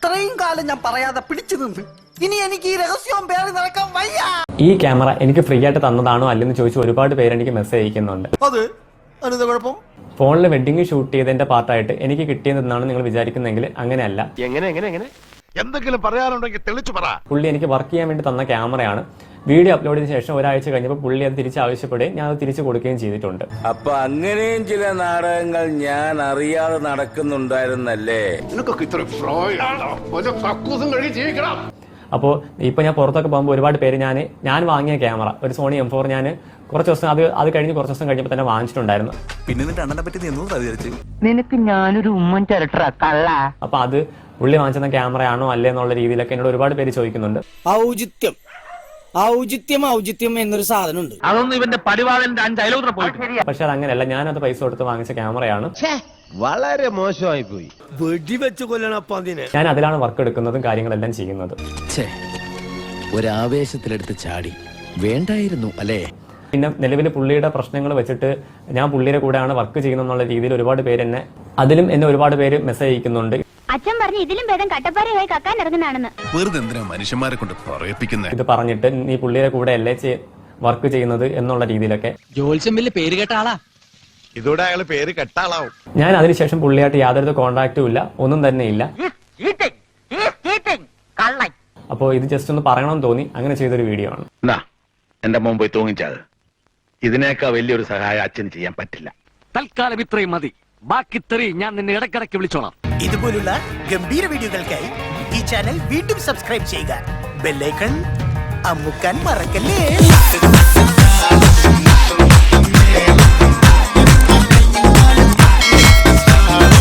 ഇത്രയും കാലം ഞാൻ പറയാതെ പിടിച്ചു നിന്ന് ഇനി എനിക്ക് ഈ രഹസ്യവും പേറി നടക്കാൻ വയ്യ. ഈ ക്യാമറ എനിക്ക് ഫ്രീ ആയിട്ട് തന്നതാണോ അല്ലെന്ന് ചോദിച്ച് ഒരുപാട് പേര് എനിക്ക് മെസ്സേജ് അയക്കുന്നുണ്ട്. ഫോണിൽ വെഡിങ് ഷൂട്ട് ചെയ്തതിന്റെ പാർട്ടായിട്ട് എനിക്ക് കിട്ടിയതെന്നാണ് നിങ്ങൾ വിചാരിക്കുന്നതെങ്കിൽ അങ്ങനെയല്ല. എന്തെങ്കിലും പറയാനുണ്ടെങ്കിൽ തെളിച്ചു പറ. പുള്ളി എനിക്ക് വർക്ക് ചെയ്യാൻ വേണ്ടി തന്ന ക്യാമറയാണ്. വീഡിയോ അപ്ലോഡ് ചെയ്ത ശേഷം ഒരാഴ്ച കഴിഞ്ഞപ്പോൾ പുള്ളി അത് തിരിച്ച് ആവശ്യപ്പെടുകയും ഞാൻ അത് തിരിച്ചു കൊടുക്കുകയും ചെയ്തിട്ടുണ്ട്. അപ്പൊ അങ്ങനെയും ചില നാടകങ്ങൾ ഞാൻ അറിയാതെ നടക്കുന്നുണ്ടായിരുന്നല്ലേ? അപ്പോൾ ഇപ്പൊ ഞാൻ പുറത്തൊക്കെ പോകുമ്പോൾ ഒരുപാട് പേര് ഞാൻ വാങ്ങിയ ക്യാമറ ഒരു സോണി M4 ഞാൻ കുറച്ച് ദിവസം അത് കഴിഞ്ഞ് കുറച്ച് ദിവസം കഴിഞ്ഞപ്പോൾ തന്നെ വാങ്ങിച്ചിട്ടുണ്ടായിരുന്നു. നിനക്ക് ഞാനൊരു ഉമ്മൻ ചിരട്ട കള്ള. അപ്പൊ അത് പുള്ളി വാങ്ങിച്ചെന്ന ക്യാമറയാണോ അല്ലേ എന്നുള്ള രീതിയിലൊക്കെ എന്നോട് ഒരുപാട് പേര് ചോദിക്കുന്നുണ്ട്. ഔചിത്യം എന്നൊരു സാധനമുണ്ട്. അതൊന്നും ഇവന്റെ പരിപാലന്റെ 5 അയലോത്ര പോയിട്ട്. പക്ഷെ അതങ്ങനെയല്ല, ഞാനത് പൈസ കൊടുത്ത് വാങ്ങിച്ച ക്യാമറയാണ്. വളരെ മോശമായി പോയി. വെടിവെച്ച് കൊല്ലണപ്പ അതിനെ. ഞാൻ അതിലാണ് വർക്ക് എടുക്കുന്നതും കാര്യങ്ങളെല്ലാം ചെയ്യുന്നത്. ഒരാവേശത്തിലെടുത്ത് ചാടി വേണ്ടായിരുന്നു അല്ലേ? പിന്നെ നിലവിൽ പുള്ളിയുടെ പ്രശ്നങ്ങൾ വെച്ചിട്ട് ഞാൻ പുള്ളിയുടെ കൂടെയാണ് വർക്ക് ചെയ്യുന്നുള്ള രീതിയിൽ ഒരുപാട് പേര് എന്നെ ഒരുപാട് പേര് മെസ്സേജ് അയക്കുന്നുണ്ട്. അച്ഛൻ പറഞ്ഞു ഇതിലും ഭേദം കട്ടപ്പാറയായി കക്കാൻ ഇറങ്ങുന്നതാണെന്ന്. വെറുതെ എന്തിനാ മനുഷ്യന്മാരെ കൊണ്ട് പറയിപ്പിക്കുന്നത്? ഇത് പറഞ്ഞിട്ട് നീ പുള്ളിയുടെ കൂടെ അല്ലേ വർക്ക് ചെയ്യുന്നത് എന്നുള്ള രീതിയിലൊക്കെ. ജോത്സ്യം വലിയ പേര് കേട്ട ആളാ. ഇതോടെ അയാൾ പേര് കെട്ടാളാവും. ഞാൻ അതിനുശേഷം പുള്ളിയായിട്ട് യാതൊരു കോണ്ടാക്റ്റും ഇല്ല, ഒന്നും തന്നെ ഇല്ല. അപ്പോൾ ഇത് ജസ്റ്റ് ഒന്ന് പറയണമെന്ന് തോന്നി അങ്ങനെ ചെയ്തൊരു വീഡിയോ ആണ്. എന്റെ മുമ്പ് പോയി തൂങ്ങിച്ചത്. ഇതിനേക്കാൾ വലിയൊരു സഹായം അച്ഛന് ചെയ്യാൻ പറ്റില്ല. തൽക്കാലം ഇത്രയും മതി. ബാക്കി ഇത്രയും ഞാൻ നിന്നെ ഇടക്കിടയ്ക്ക് വിളിച്ചോളാം. ഇതുപോലുള്ള ഗംഭീര വീഡിയോകൾക്കായി ഈ ചാനൽ വീണ്ടും സബ്സ്ക്രൈബ് ചെയ്യുക. ബെല്ലൈക്കൺ അമുക്കാൻ മറക്കല്ലേ.